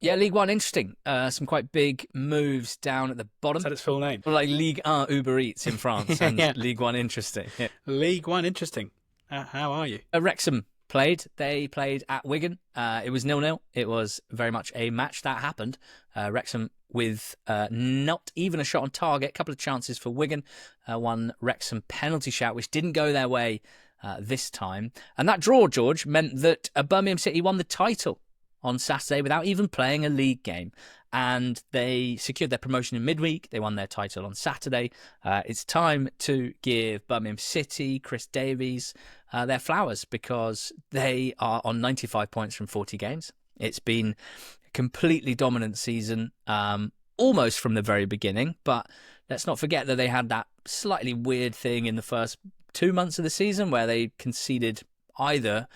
Yeah, League One, interesting. Some quite big moves down at the bottom. Is that its full name? Well, like Ligue 1 Uber Eats in France and Yeah. League One, interesting. Yeah. League One, interesting. How are you? Wrexham played. They played at Wigan. It was 0-0. It was very much a match that happened. Wrexham with not even a shot on target. A couple of chances for Wigan. One Wrexham penalty shout, which didn't go their way this time. And that draw, George, meant that Birmingham City won the title on Saturday without even playing a league game. And they secured their promotion in midweek. They won their title on Saturday. It's time to give Birmingham City, Chris Davies, their flowers, because they are on 95 points from 40 games. It's been a completely dominant season, almost from the very beginning. But let's not forget that they had that slightly weird thing in the first 2 months of the season where they conceded either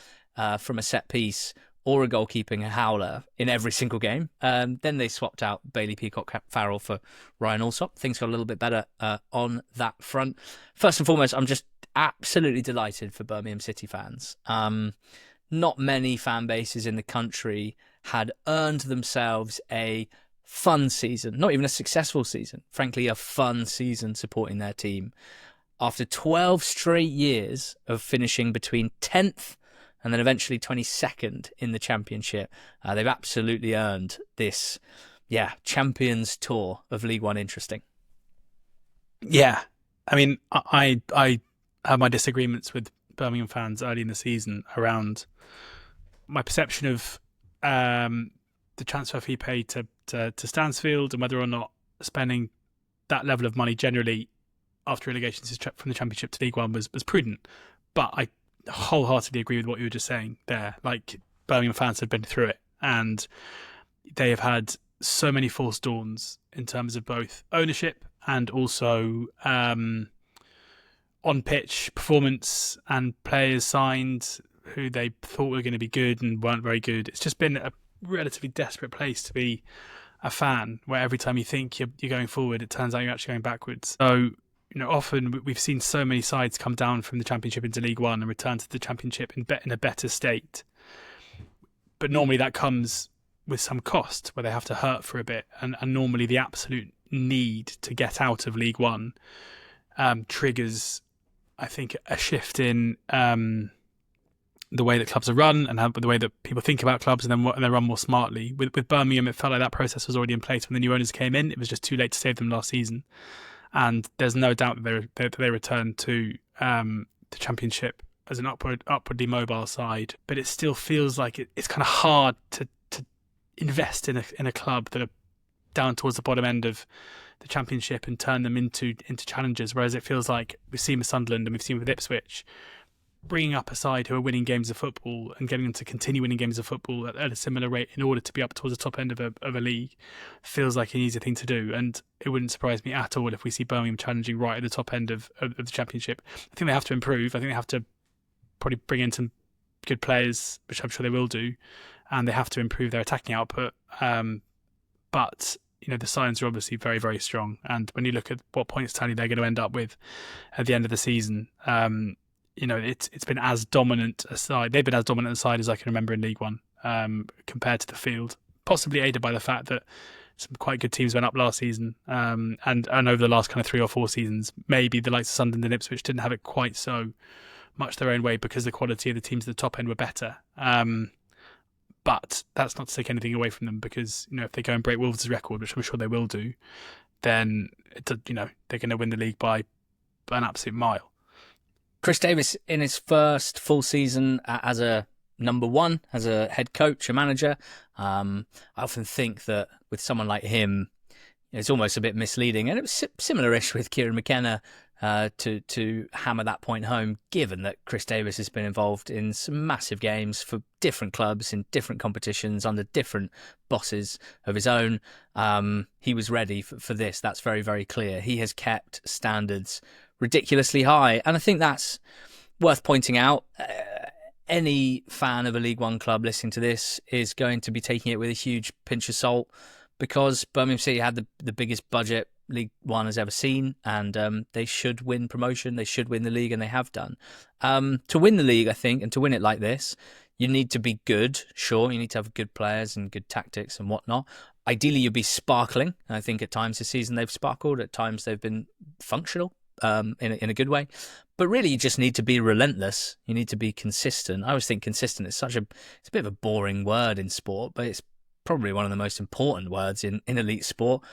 from a set piece or a goalkeeping howler in every single game. Then they swapped out Bailey Peacock-Farrell for Ryan Alsop. Things got a little bit better on that front. First and foremost, I'm just absolutely delighted for Birmingham City fans. Not many fan bases in the country had earned themselves a fun season, not even a successful season, frankly, a fun season supporting their team. After 12 straight years of finishing between 10th and then eventually 22nd in the Championship, they've absolutely earned this, Champions Tour of League One interesting. Yeah. I mean, I have my disagreements with Birmingham fans early in the season around my perception of the transfer fee paid to Stansfield and whether or not spending that level of money generally after relegation from the Championship to League One was prudent. But I wholeheartedly agree with what you were just saying there. Like, Birmingham fans have been through it and they have had so many false dawns in terms of both ownership and also on-pitch performance and players signed who they thought were going to be good and weren't very good. It's just been a relatively desperate place to be a fan, where every time you think you're going forward, it turns out you're actually going backwards. So, often we've seen so many sides come down from the Championship into League One and return to the Championship in a better state. But normally that comes with some cost, where they have to hurt for a bit. And normally the absolute need to get out of League One triggers, I think, a shift in the way that clubs are run and the way that people think about clubs, and then they run more smartly. With Birmingham, it felt like that process was already in place when the new owners came in. It was just too late to save them last season. And there's no doubt that they returned to the Championship as an upwardly mobile side. But it still feels like it's kind of hard to invest in a club that are down towards the bottom end of the Championship and turn them into challengers. Whereas it feels like we've seen with Sunderland and we've seen with Ipswich, bringing up a side who are winning games of football and getting them to continue winning games of football at a similar rate in order to be up towards the top end of a league feels like an easy thing to do. And it wouldn't surprise me at all if we see Birmingham challenging right at the top end of the Championship. I think they have to improve. I think they have to probably bring in some good players, which I'm sure they will do, and they have to improve their attacking output. But the signs are obviously very, very strong. And when you look at what points tally they're going to end up with at the end of the season, it's been as dominant a side. They've been as dominant a side as I can remember in League One, compared to the field. Possibly aided by the fact that some quite good teams went up last season, and over the last kind of 3 or 4 seasons, maybe the likes of Sunderland and Ipswich didn't have it quite so much their own way because the quality of the teams at the top end were better. But that's not to take anything away from them, because if they go and break Wolves' record, which I'm sure they will do, then they're going to win the league by an absolute mile. Chris Davies, in his first full season as a number one, as a head coach, a manager, I often think that with someone like him, it's almost a bit misleading. And it was similar-ish with Kieran McKenna to hammer that point home, given that Chris Davies has been involved in some massive games for different clubs in different competitions under different bosses of his own. He was ready for this. That's very, very clear. He has kept standards ridiculously high. And I think that's worth pointing out. Any fan of a League One club listening to this is going to be taking it with a huge pinch of salt, because Birmingham City had the biggest budget League One has ever seen, and they should win promotion. They should win the league, and they have done. To win the league, I think, and to win it like this, You need to be good, sure. You need to have good players and good tactics and whatnot. Ideally, you'd be sparkling. I think at times this season they've sparkled. At times they've been functional in a good way. But really, you just need to be relentless. You need to be consistent. I always think consistent is it's a bit of a boring word in sport, but it's probably one of the most important words in elite sport.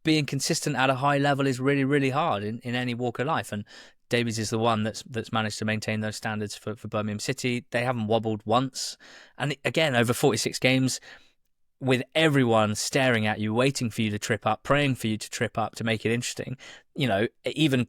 Being consistent at a high level is really, really hard in any walk of life. And Davies is the one that's managed to maintain those standards for Birmingham City. They haven't wobbled once. And again, over 46 games, with everyone staring at you, waiting for you to trip up, praying for you to trip up to make it interesting. Even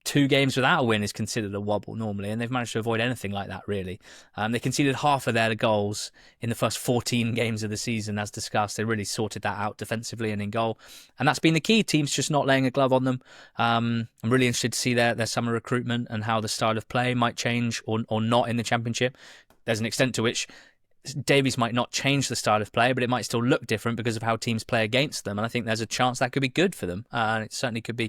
2 games without a win is considered a wobble normally, and they've managed to avoid anything like that, really. They conceded half of their goals in the first 14 games of the season, as discussed. They really sorted that out defensively and in goal, and that's been the key. Teams just not laying a glove on them. I'm really interested to see their summer recruitment and how the style of play might change or not in the Championship. There's an extent to which Davies might not change the style of play, but it might still look different because of how teams play against them. And I think there's a chance that could be good for them. And it certainly could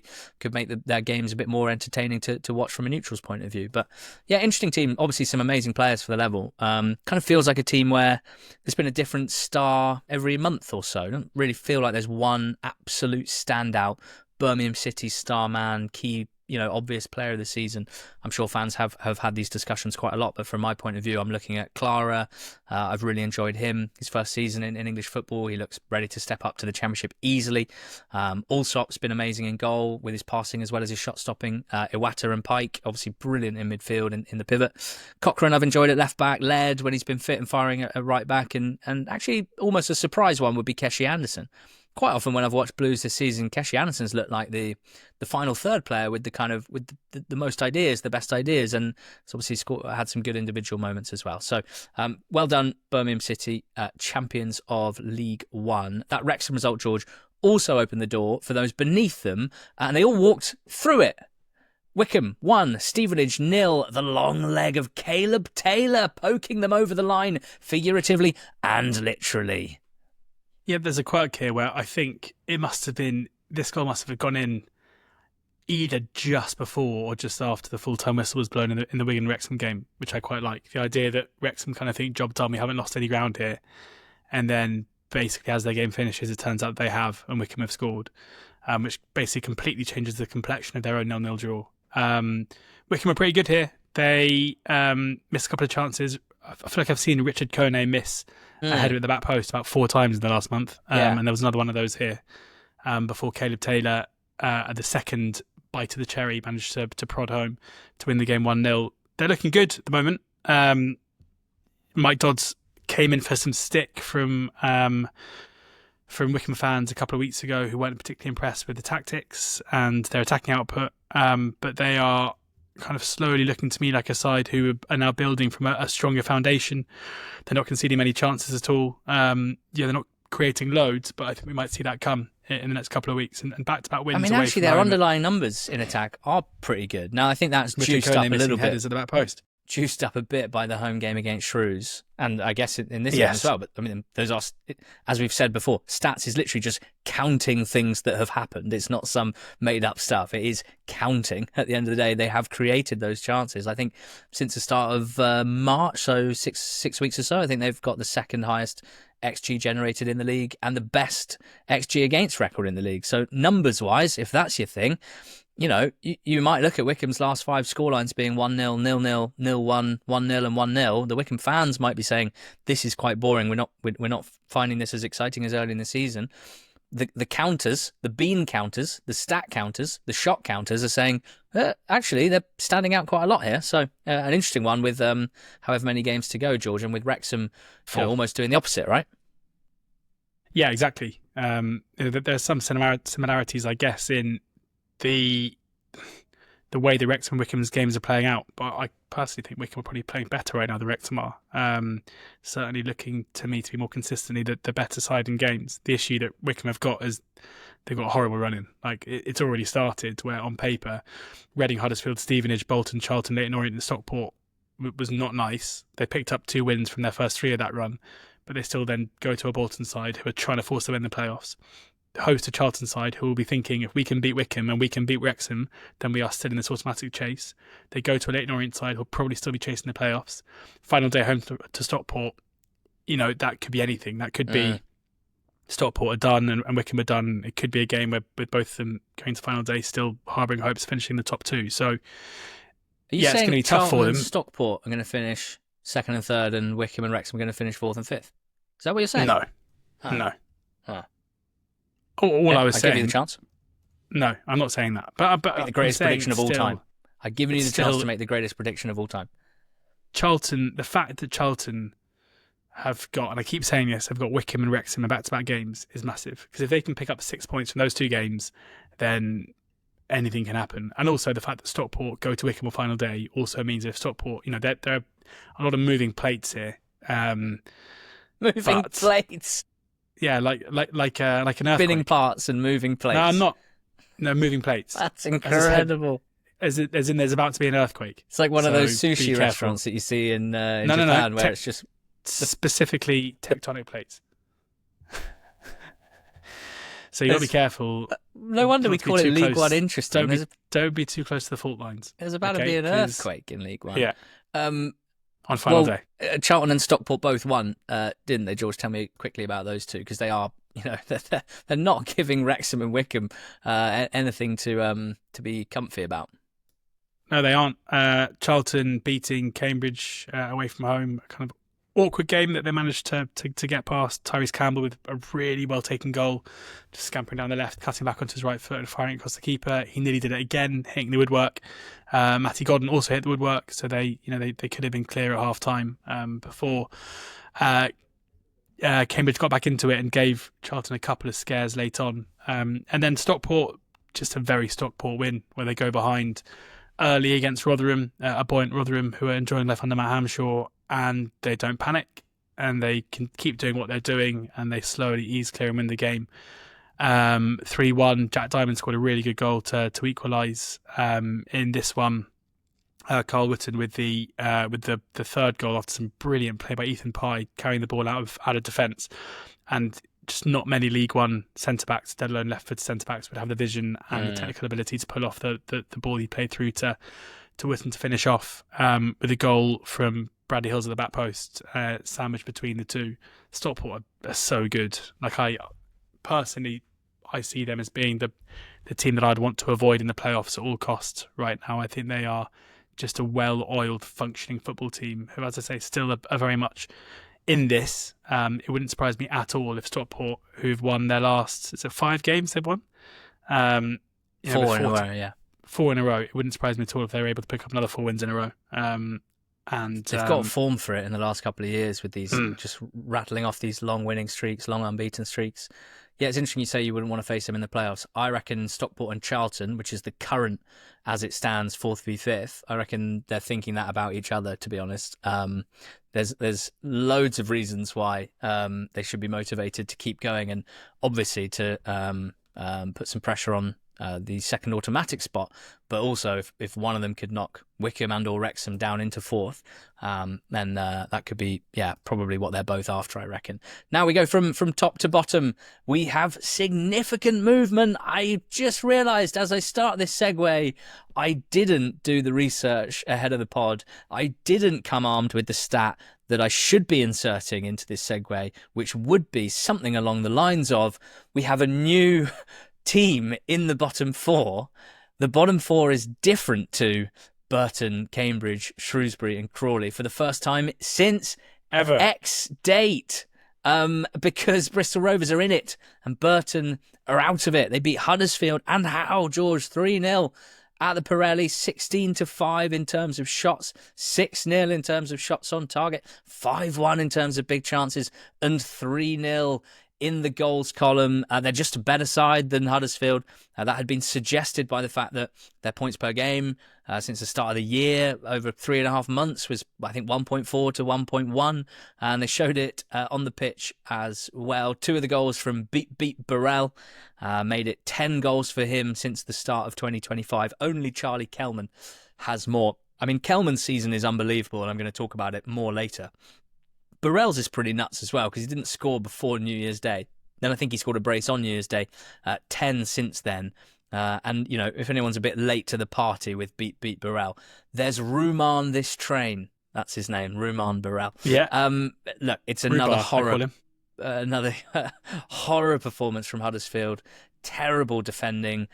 make their games a bit more entertaining to watch from a neutral's point of view. But yeah, interesting team. Obviously, some amazing players for the level. Kind of feels like a team where there's been a different star every month or so. I don't really feel like there's one absolute standout Birmingham City star man, key, obvious player of the season. I'm sure fans have had these discussions quite a lot, but from my point of view, I'm looking at Clara. I've really enjoyed him. His first season in English football, he looks ready to step up to the Championship easily. Allsop's been amazing in goal with his passing as well as his shot stopping. Iwata and Pike, obviously brilliant in midfield and in the pivot. Cochrane, I've enjoyed at left back. Led when he's been fit and firing at right back, and actually almost a surprise one would be Keshi Anderson. Quite often when I've watched Blues this season, Keshi Anderson's looked like the final third player with the most ideas, the best ideas, and it's obviously had some good individual moments as well. So well done, Birmingham City, champions of League One. That Wrexham result, George, also opened the door for those beneath them, and they all walked through it. Wycombe 1, Stevenage 0, the long leg of Caleb Taylor poking them over the line, figuratively and literally. Yeah, there's a quirk here where I think this goal must have gone in either just before or just after the full-time whistle was blown in the Wigan-Wrexham game, which I quite like. The idea that Wrexham kind of think, job done, we haven't lost any ground here. And then basically as their game finishes, it turns out they have, and Wycombe have scored, which basically completely changes the complexion of their own 0-0 draw. Wycombe are pretty good here. They missed a couple of chances. I feel like I've seen Richard Kone miss a header at the back post about 4 times in the last month. And there was another one of those here before Caleb Taylor, at the second bite of the cherry, managed to prod home to win the game 1-0. They're looking good at the moment. Mike Dodds came in for some stick from Wycombe fans a couple of weeks ago who weren't particularly impressed with the tactics and their attacking output. But they are kind of slowly looking to me like a side who are now building from a stronger foundation. They're not conceding many chances at all. They're not creating loads, but I think we might see that come in the next couple of weeks and back-to-back wins. I mean, actually, their underlying numbers in attack are pretty good. Now, I think that's juiced up a little bit. Headers at the back post. Juiced up a bit by the home game against Shrews, and I guess in this game as well. But I mean, those are, as we've said before, stats is literally just counting things that have happened. It's not some made-up stuff. It is counting. At the end of the day, they have created those chances. I think since the start of March, so six weeks or so, I think they've got the second highest XG generated in the league and the best XG against record in the league. So numbers-wise, if that's your thing, you might look at Wycombe's last 5 scorelines being 1-0, 0-0, 0-1, 1-0 and 1-0. The Wycombe fans might be saying, this is quite boring. We're not finding this as exciting as early in the season. The counters, the bean counters, the stat counters, the shot counters are saying, actually, they're standing out quite a lot here. So an interesting one with however many games to go, George, and with Wrexham almost doing the opposite, right? Yeah, exactly. There's some similarities, I guess, in the way the Wrexham and Wycombe's games are playing out, but I personally think Wycombe are probably playing better right now than Wrexham are. Certainly looking to me to be more consistently the better side in games. The issue that Wycombe have got is they've got a horrible run-in. Like, it's already started where on paper Reading, Huddersfield, Stevenage, Bolton, Charlton, Leyton Orient and Stockport was not nice. They picked up 2 wins from their first 3 of that run, but they still then go to a Bolton side who are trying to force them in the playoffs. host a Charlton side who will be thinking, if we can beat Wycombe and we can beat Wrexham, then we are still in this automatic chase. They go to a Leyton Orient side who'll probably still be chasing the playoffs. Final day home to Stockport, that could be anything. That could be Stockport are done and Wycombe are done. It could be a game with both of them going to final day still harbouring hopes of finishing the top two. So, it's going to be tough for them. Stockport are going to finish second and third, and Wycombe and Wrexham are going to finish fourth and fifth. Is that what you're saying? No. No. All I was saying. I'll give you the chance. No, I'm not saying that. But the greatest prediction of all time. I've given you the chance to make the greatest prediction of all time. Charlton, the fact that Charlton have got, and I keep saying this, have got Wycombe and Wrexham in back-to-back games is massive. Because if they can pick up 6 points from those two games, then anything can happen. And also the fact that Stockport go to Wycombe on final day also means if Stockport, there are a lot of moving plates here. Moving plates. Yeah, like an earthquake. Spinning parts and moving plates. No, moving plates. That's incredible. As in, there's about to be an earthquake. It's like one of those sushi restaurants that you see in Japan, where it's just specifically tectonic plates. So you got to be careful. No wonder we call it League One interesting. Don't be too close to the fault lines. There's about to be an earthquake in League One. Yeah. On final day. Charlton and Stockport both won, didn't they, George? Tell me quickly about those two, because they are, they're not giving Wrexham and Wycombe anything to be comfy about. No, they aren't. Charlton beating Cambridge away from home, kind of awkward game that they managed to get past. Tyrese Campbell with a really well taken goal, just scampering down the left, cutting back onto his right foot and firing across the keeper. He nearly did it again, hitting the woodwork. Matty Godden also hit the woodwork, so they could have been clear at half time before Cambridge got back into it and gave Charlton a couple of scares late on. And then Stockport, just a very Stockport win where they go behind early against Rotherham, a buoyant Rotherham who are enjoying life under Matt Hamshaw, and they don't panic and they can keep doing what they're doing and they slowly ease clear and win the game. 3-1. Jack Diamond scored a really good goal to equalise in this one. Carl Witten with the third goal after some brilliant play by Ethan Pye, carrying the ball out of defence, and just not many League One centre backs, let alone left-footed centre backs, would have the vision and the technical ability to pull off the ball he played through to Witten to finish off with a goal from Bradley Hills at the back post, sandwiched between the two. Stockport are so good. Like I see them as being the team that I'd want to avoid in the playoffs at all costs right now. I think they are just a well-oiled, functioning football team who, as I say, still are very much in this. It wouldn't surprise me at all if Stockport, who've won their last, is it 5 games they've won? 4 in a row, yeah. 4 in a row. It wouldn't surprise me at all if they were able to pick up another 4 wins in a row. And they've got form for it in the last couple of years with these just rattling off these long winning streaks, long unbeaten streaks. Yeah, it's interesting you say you wouldn't want to face them in the playoffs. I reckon Stockport and Charlton, which is the current, as it stands, 4th v 5th, I reckon they're thinking that about each other, to be honest. There's loads of reasons why they should be motivated to keep going, and obviously to put some pressure on the second automatic spot, but also if one of them could knock Wycombe and or Wrexham down into 4th, then that could be probably what they're both after, I reckon. Now we go from top to bottom. We have significant movement. I just realised as I start this segue, I didn't do the research ahead of the pod. I didn't come armed with the stat that I should be inserting into this segue, which would be something along the lines of, we have a new team in the bottom 4. The bottom 4 is different to Burton, Cambridge, Shrewsbury and Crawley for the first time since ever X date, because Bristol Rovers are in it and Burton are out of it. They beat Huddersfield, and how, George, 3-0 at the Pirelli, 16-5 in terms of shots, 6-0 in terms of shots on target, 5-1 in terms of big chances, and 3-0 in the goals column. They're just a better side than Huddersfield. That had been suggested by the fact that their points per game since the start of the year, over 3.5 months, was, I think, 1.4 to 1.1. And they showed it on the pitch as well. 2 of the goals from Beat Burrell made it 10 goals for him since the start of 2025. Only Charlie Kelman has more. I mean, Kelman's season is unbelievable, and I'm going to talk about it more later. Burrell's is pretty nuts as well, because he didn't score before New Year's Day. Then I think he scored a brace on New Year's Day. 10 since then. And, you know, if anyone's a bit late to the party with Beat Burrell, there's Rumaan this train. That's his name, Rumaan Burrell. Yeah. Look, it's another Rhubarb, horror performance from Huddersfield. Terrible defending.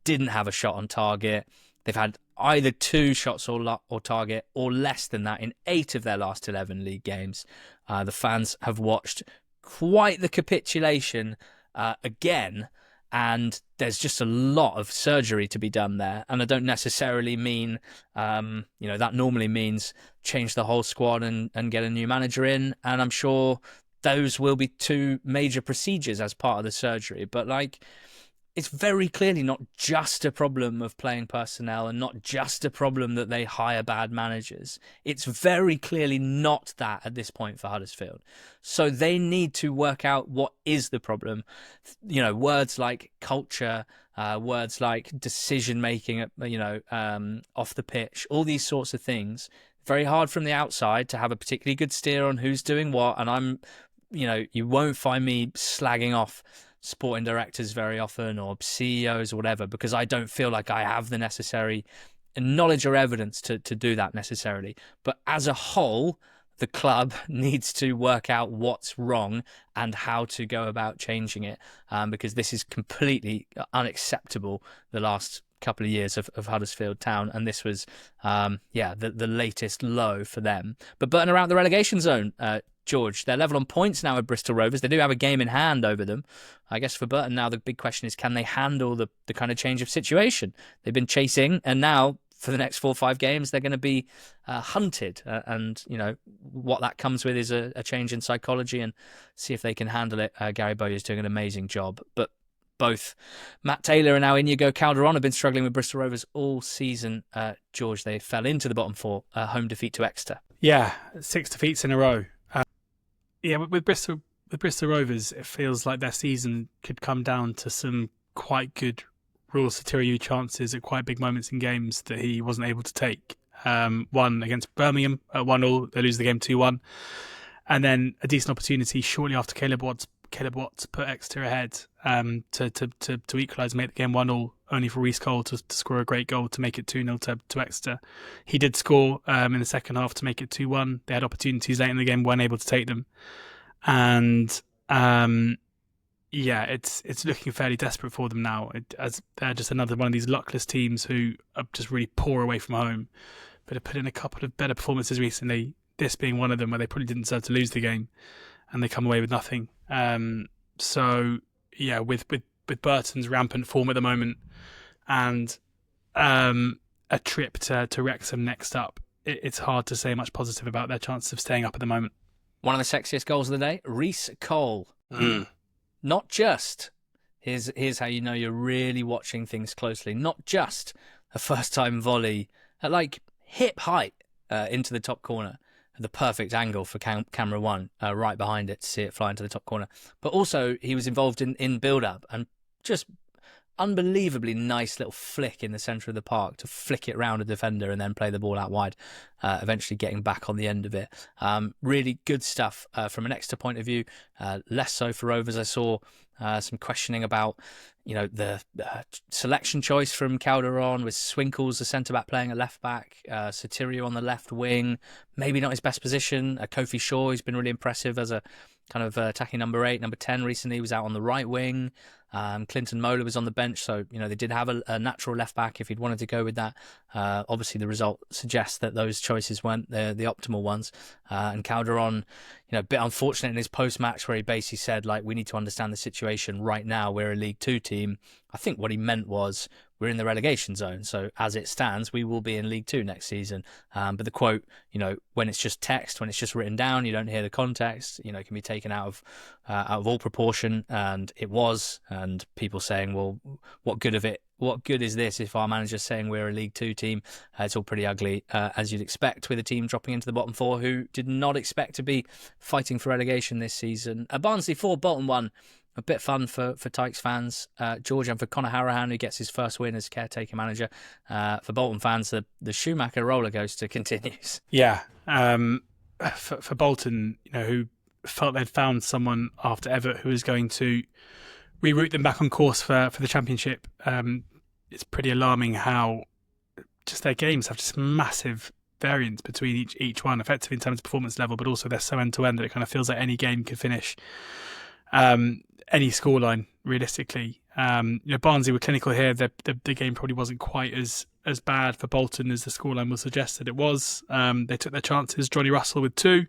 Didn't have a shot on target. They've had either 2 shots or target or less than that in 8 of their last 11 league games. The fans have watched quite the capitulation again. And there's just a lot of surgery to be done there. And I don't necessarily mean, that normally means change the whole squad and get a new manager in. And I'm sure those will be 2 major procedures as part of the surgery. But it's very clearly not just a problem of playing personnel and not just a problem that they hire bad managers. It's very clearly not that at this point for Huddersfield. So they need to work out what is the problem. You know, words like culture, words like decision-making, off the pitch, all these sorts of things. Very hard from the outside to have a particularly good steer on who's doing what. And you won't find me slagging off sporting directors very often or CEOs or whatever, because I don't feel like I have the necessary knowledge or evidence to do that necessarily. But as a whole, the club needs to work out what's wrong and how to go about changing it, because this is completely unacceptable the last couple of years of Huddersfield Town, and this was the latest low for them. But Burton are out the relegation zone. George, they're level on points now with Bristol Rovers. They do have a game in hand over them. I guess for Burton now the big question is, can they handle the kind of change of situation? They've been chasing, and now for the next 4 or 5 games they're going to be hunted. And what that comes with is a change in psychology, and see if they can handle it. Gary Bowyer's doing an amazing job. But both Matt Taylor and now Inigo Calderon have been struggling with Bristol Rovers all season. George, they fell into the bottom 4, home defeat to Exeter. Yeah, 6 defeats in a row. With Bristol Rovers, it feels like their season could come down to some quite good Royal Satiriou chances at quite big moments in games that he wasn't able to take. One against Birmingham at 1-1, they lose the game 2-1. And then a decent opportunity shortly after Caleb Watts put Exeter ahead to equalise and make the game 1-1, only for Reece Cole to score a great goal to make it 2-0 to Exeter. He did score in the second half to make it 2-1. They had opportunities late in the game, weren't able to take them. And it's looking fairly desperate for them now, as they're just another one of these luckless teams who are just really poor away from home, but have put in a couple of better performances recently, this being one of them where they probably didn't deserve to lose the game and they come away with nothing. With Burton's rampant form at the moment and a trip to Wrexham next up, it's hard to say much positive about their chances of staying up at the moment. One of the sexiest goals of the day, Reece Cole. Not just, here's how you know you're really watching things closely, not just a first-time volley at hip height into the top corner, the perfect angle for camera one, right behind it to see it fly into the top corner. But also he was involved in build-up and just unbelievably nice little flick in the centre of the park to flick it round a defender and then play the ball out wide, eventually getting back on the end of it. Really good stuff from an Exeter point of view, less so for Rovers. I saw some questioning about the selection choice from Calderon, with Swinkles the centre-back playing at left-back, Satiriou on the left wing, maybe not his best position. Kofi Shaw, who's been really impressive as a kind of attacking number 8, number 10 recently, was out on the right wing. Clinton Mola was on the bench, so they did have a natural left back if he'd wanted to go with that. Obviously, the result suggests that those choices weren't the optimal ones. And Calderon, a bit unfortunate in his post-match where he basically said, we need to understand the situation right now. We're a League Two team. I think what he meant was we're in the relegation zone. So as it stands, we will be in League Two next season. But the quote, when it's just text, when it's just written down, you don't hear the context, it can be taken out of all proportion. And it was, and people saying, well, what good of it? What good is this if our manager's saying we're a League Two team? It's all pretty ugly, as you'd expect, with a team dropping into the bottom 4 who did not expect to be fighting for relegation this season. Barnsley 4, Bolton 1. A bit fun for Tykes fans, George, and for Conor Harahan, who gets his first win as caretaker manager. For Bolton fans, the Schumacher roller coaster continues. Yeah, for Bolton, who felt they'd found someone after Everett who was going to reroute them back on course for the Championship. It's pretty alarming how just their games have just massive variance between each one, effectively in terms of performance level, but also they're so end-to-end that it kind of feels like any game could finish any scoreline, realistically. Barnsley were clinical here. The game probably wasn't quite as bad for Bolton as the scoreline will suggest that it was. They took their chances. Johnny Russell with 2,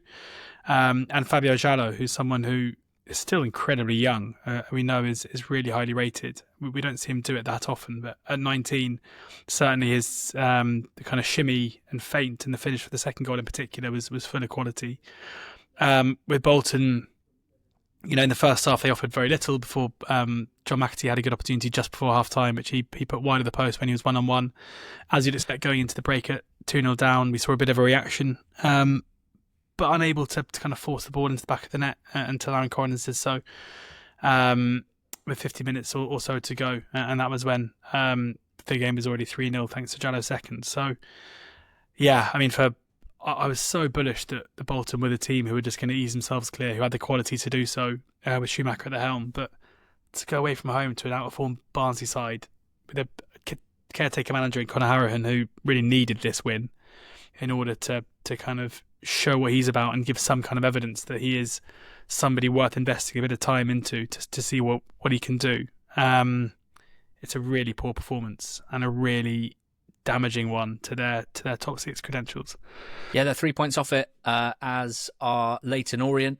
and Fabio Jallo, who's someone who is still incredibly young. We know is really highly rated. We don't see him do it that often, but at 19, certainly his the kind of shimmy and feint and the finish for the second goal in particular was full of quality. With Bolton, in the first half they offered very little before John McAtee had a good opportunity just before half time, which he put wide of the post when he was 1-on-1. As you'd expect going into the break at 2-0 down, we saw a bit of a reaction, but unable to kind of force the ball into the back of the net until Aaron Collins did so, with 50 minutes or so to go. And that was when the game was already 3-0 thanks to Jallo's second. So, yeah, I mean, I was so bullish that the Bolton were the team who were just going to ease themselves clear, who had the quality to do so with Schumacher at the helm. But to go away from home to an out-of-form Barnsley side with a caretaker manager in Conor Harrahan who really needed this win in order to kind of show what he's about and give some kind of evidence that he is somebody worth investing a bit of time into to see what he can do. It's a really poor performance and a really damaging one to their top 6 credentials. Yeah, they're 3 points off it, as are Leyton Orient,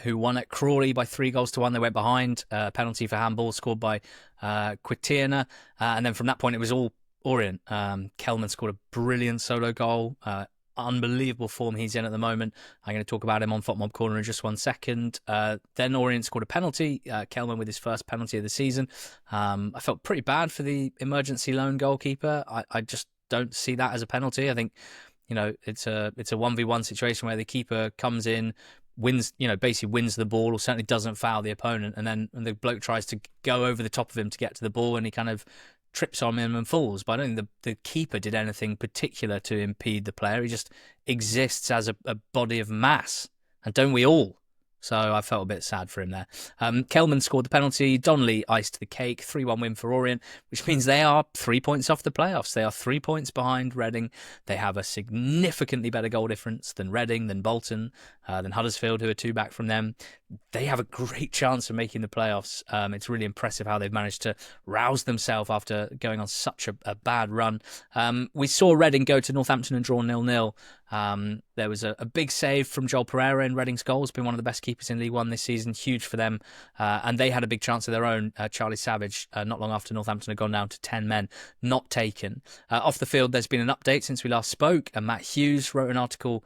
who won at Crawley by 3-1. They went behind, penalty for handball scored by Quitierna, and then from that point it was all Orient. Kelman scored a brilliant solo goal. Unbelievable form he's in at the moment. I'm going to talk about him on FOTMob Corner in just 1 second. Then Orient scored a penalty. Kelman with his first penalty of the season. I felt pretty bad for the emergency loan goalkeeper. I just don't see that as a penalty. I think it's a 1v1 situation where the keeper comes in, wins the ball, or certainly doesn't foul the opponent, and then the bloke tries to go over the top of him to get to the ball, and he kind of trips on him and falls. But I don't think the keeper did anything particular to impede the player. He just exists as a body of mass, and don't we all? So I felt a bit sad for him there. Kelman scored the penalty. Donnelly iced the cake. 3-1 win for Orient, which means they are 3 points off the playoffs. They are 3 points behind Reading. They have a significantly better goal difference than Reading, than Bolton, than Huddersfield, who are 2 back from them. They have a great chance of making the playoffs. It's really impressive how they've managed to rouse themselves after going on such a bad run. We saw Reading go to Northampton and draw 0-0. There was a big save from Joel Pereira in Reading's goal. He's been one of the best keepers in League One this season. Huge for them. And they had a big chance of their own. Charlie Savage, not long after Northampton had gone down to 10 men, not taken. Off the field, there's been an update since we last spoke. And Matt Hughes wrote an article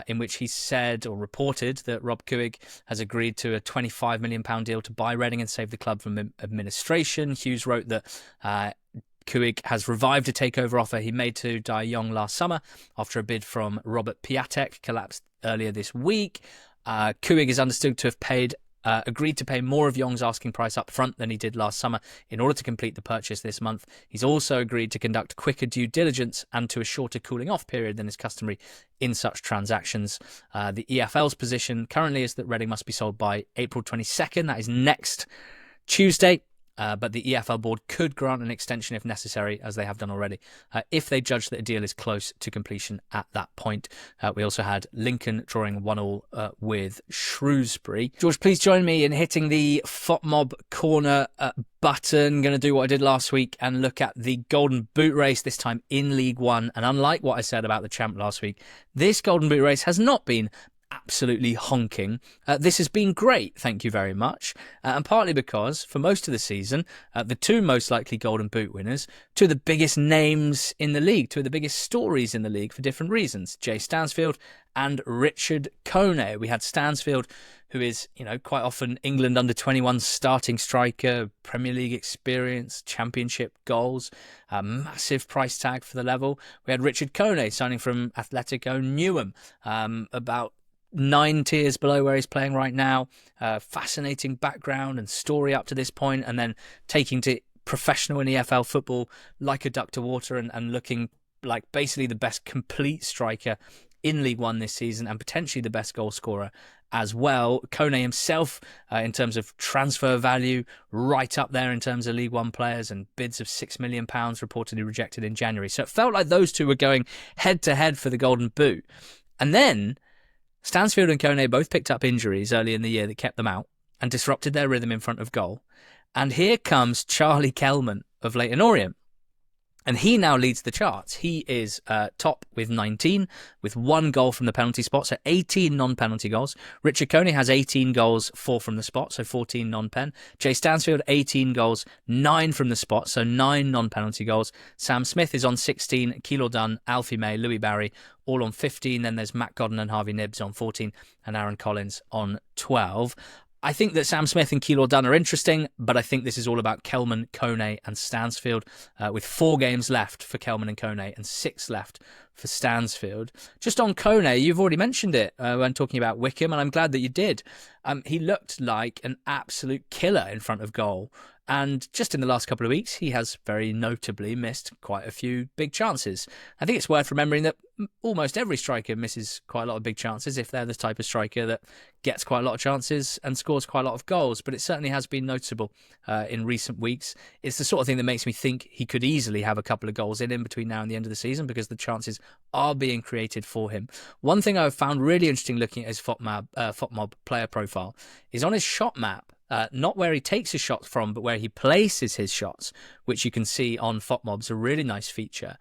in which he said or reported that Rob Couhig has agreed to a £25 million deal to buy Reading and save the club from administration. Hughes wrote that Couhig has revived a takeover offer he made to Dai Yong last summer after a bid from Robert Piatek collapsed earlier this week. Couhig is understood to have agreed to pay more of Yong's asking price up front than he did last summer in order to complete the purchase this month. He's also agreed to conduct quicker due diligence and to a shorter cooling off period than is customary in such transactions. The EFL's position currently is that Reading must be sold by April 22nd. That is next Tuesday. But the EFL board could grant an extension if necessary, as they have done already, if they judge that a deal is close to completion at that point. We also had Lincoln drawing 1-1 with Shrewsbury. George, please join me in hitting the FOTMob Corner button. Going to do what I did last week and look at the Golden Boot race, this time in League One. And unlike what I said about the champ last week, this Golden Boot race has not been absolutely honking. This has been great, thank you very much, and partly because for most of the season the 2 most likely Golden Boot winners, 2 of the biggest names in the league, 2 of the biggest stories in the league for different reasons, Jay Stansfield and Richard Kone. We had Stansfield, who is quite often England under-21 starting striker, Premier League experience, championship goals, a massive price tag for the level. We had Richard Kone signing from Atletico Newham, about 9 tiers below where he's playing right now. Fascinating background and story up to this point, and then taking to professional in EFL football like a duck to water and looking like basically the best complete striker in League One this season and potentially the best goal scorer as well. Kone himself, in terms of transfer value, right up there in terms of League One players, and bids of £6 million reportedly rejected in January. So it felt like those two were going head-to-head for the Golden Boot. And then Stansfield and Kone both picked up injuries early in the year that kept them out and disrupted their rhythm in front of goal. And here comes Charlie Kelman of Leyton Orient. And he now leads the charts. He is top with 19, with 1 goal from the penalty spot, so 18 non-penalty goals. Richard Kone has 18 goals, 4 from the spot, so 14 non-pen. Jay Stansfield, 18 goals, 9 from the spot, so 9 non-penalty goals. Sam Smith is on 16, Keelan Dunn, Alfie May, Louis Barry, all on 15. Then there's Matt Godden and Harvey Nibbs on 14, and Aaron Collins on 12. I think that Sam Smith and Keelan Dunn are interesting, but I think this is all about Kelman, Kone and Stansfield, with 4 games left for Kelman and Kone and 6 left for Stansfield. Just on Kone, you've already mentioned it when talking about Wycombe, and I'm glad that you did. He looked like an absolute killer in front of goal. And just in the last couple of weeks, he has very notably missed quite a few big chances. I think it's worth remembering that almost every striker misses quite a lot of big chances if they're the type of striker that gets quite a lot of chances and scores quite a lot of goals. But it certainly has been noticeable in recent weeks. It's the sort of thing that makes me think he could easily have a couple of goals in him between now and the end of the season, because the chances are being created for him. One thing I've found really interesting looking at his FOTMob player profile is on his shot map. Not where he takes his shots from, but where he places his shots, which you can see on FOTMob's a really nice feature.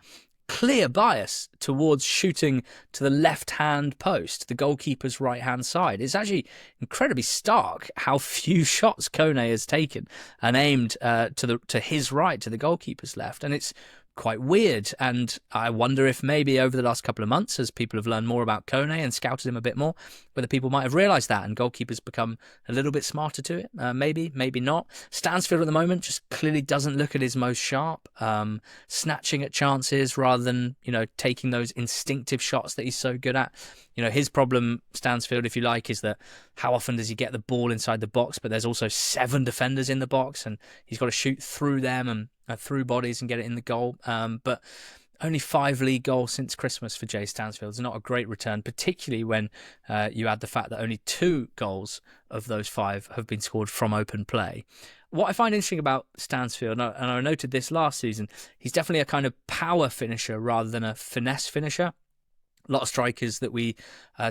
Clear bias towards shooting to the left-hand post, the goalkeeper's right-hand side. It's actually incredibly stark how few shots Kone has taken and aimed to his right, to the goalkeeper's left. And it's quite weird, and I wonder if maybe over the last couple of months, as people have learned more about Kone and scouted him a bit more, whether people might have realised that and goalkeepers become a little bit smarter to it. Maybe not. Stansfield at the moment just clearly doesn't look at his most sharp, snatching at chances rather than, taking those instinctive shots that he's so good at. His problem, Stansfield, if you like, is that how often does he get the ball inside the box, but there's also 7 defenders in the box and he's got to shoot through them and through bodies and get it in the goal. But only 5 league goals since Christmas for Jay Stansfield is not a great return, particularly when you add the fact that only 2 goals of those 5 have been scored from open play. What I find interesting about Stansfield, and I noted this last season, he's definitely a kind of power finisher rather than a finesse finisher. A lot of strikers that we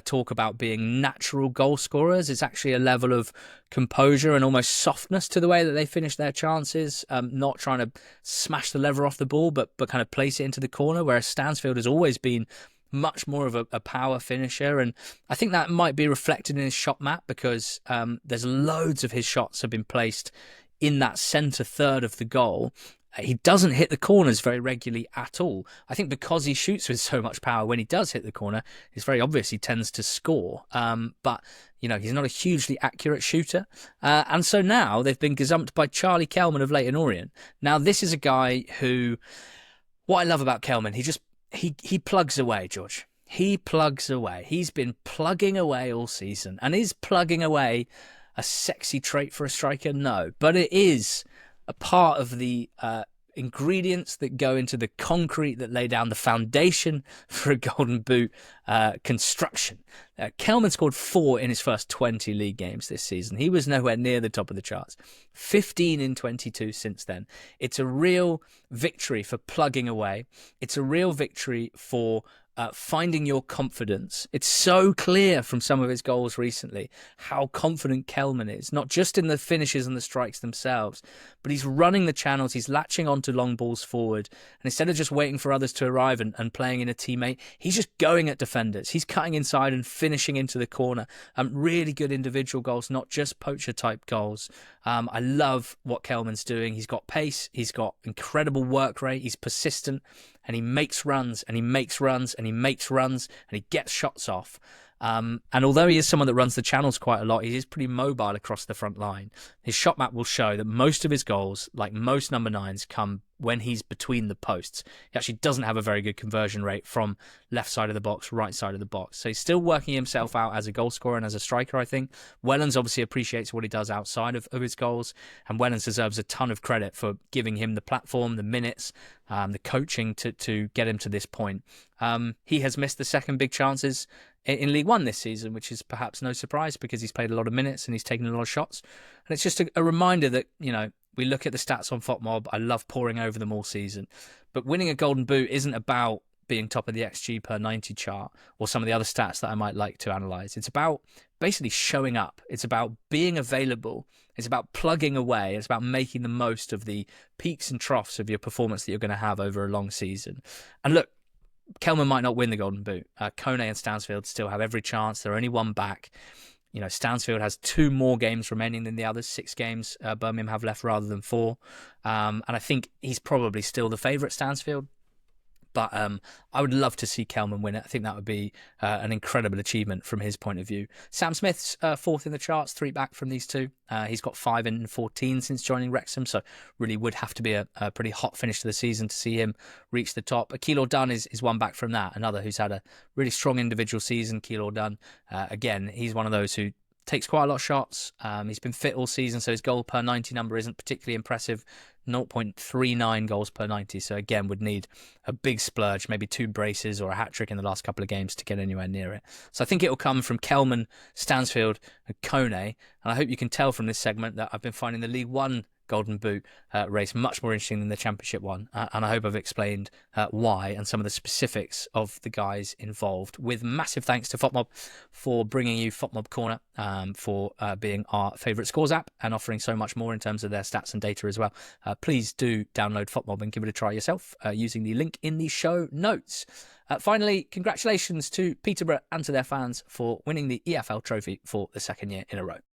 talk about being natural goal scorers, it's actually a level of composure and almost softness to the way that they finish their chances, not trying to smash the lever off the ball, but kind of place it into the corner, whereas Stansfield has always been much more of a power finisher. And I think that might be reflected in his shot map, because there's loads of his shots have been placed in that centre third of the goal. He doesn't hit the corners very regularly at all. I think because he shoots with so much power, when he does hit the corner, it's very obvious he tends to score. But, he's not a hugely accurate shooter. And so now they've been gazumped by Charlie Kelman of Leyton Orient. Now, this is a guy who, what I love about Kelman, he plugs away, George. He plugs away. He's been plugging away all season. And is plugging away a sexy trait for a striker? No. But it is a part of the ingredients that go into the concrete that lay down the foundation for a Golden Boot construction. Kelman scored 4 in his first 20 league games this season. He was nowhere near the top of the charts. 15 in 22 since then. It's a real victory for plugging away. It's a real victory for finding your confidence. It's so clear from some of his goals recently how confident Kelman is, not just in the finishes and the strikes themselves, but he's running the channels, he's latching onto long balls forward, and instead of just waiting for others to arrive and playing in a teammate, he's just going at defenders. He's cutting inside and finishing into the corner. Really good individual goals, not just poacher-type goals. I love what Kelman's doing. He's got pace, he's got incredible work rate, he's persistent, and he makes runs, and he makes runs, and he makes runs, and he gets shots off. And although he is someone that runs the channels quite a lot, he is pretty mobile across the front line. His shot map will show that most of his goals, like most number 9s, come when he's between the posts. He actually doesn't have a very good conversion rate from left side of the box, right side of the box. So he's still working himself out as a goal scorer and as a striker, I think. Wellens obviously appreciates what he does outside of his goals, and Wellens deserves a ton of credit for giving him the platform, the minutes, the coaching to get him to this point. He has missed the second big chances in League One this season, which is perhaps no surprise because he's played a lot of minutes and he's taken a lot of shots. And it's just a reminder that, we look at the stats on FOTMob. I love poring over them all season. But winning a Golden Boot isn't about being top of the XG per 90 chart or some of the other stats that I might like to analyse. It's about basically showing up. It's about being available. It's about plugging away. It's about making the most of the peaks and troughs of your performance that you're going to have over a long season. And look, Kelman might not win the Golden Boot. Kone and Stansfield still have every chance. They're only one back. Stansfield has 2 more games remaining than the others, 6 games Birmingham have left rather than 4. And I think he's probably still the favourite, Stansfield. But I would love to see Kelman win it. I think that would be an incredible achievement from his point of view. Sam Smith's 4th in the charts, 3 back from these 2. He's got 5 in 14 since joining Wrexham, so really would have to be a pretty hot finish to the season to see him reach the top. Akil Dunn is 1 back from that, another who's had a really strong individual season. Akil Dunn, again, he's one of those who takes quite a lot of shots. He's been fit all season, so his goal per 90 number isn't particularly impressive. 0.39 goals per 90. So again, would need a big splurge, maybe 2 braces or a hat-trick in the last couple of games to get anywhere near it. So I think it will come from Kelman, Stansfield and Kone. And I hope you can tell from this segment that I've been finding the League One Golden Boot race much more interesting than the Championship one. And I hope I've explained why and some of the specifics of the guys involved. With massive thanks to FOTMob for bringing you FOTMob Corner, for being our favourite scores app and offering so much more in terms of their stats and data as well. Please do download FOTMob and give it a try yourself using the link in the show notes. Finally, congratulations to Peterborough and to their fans for winning the EFL trophy for the 2nd year in a row.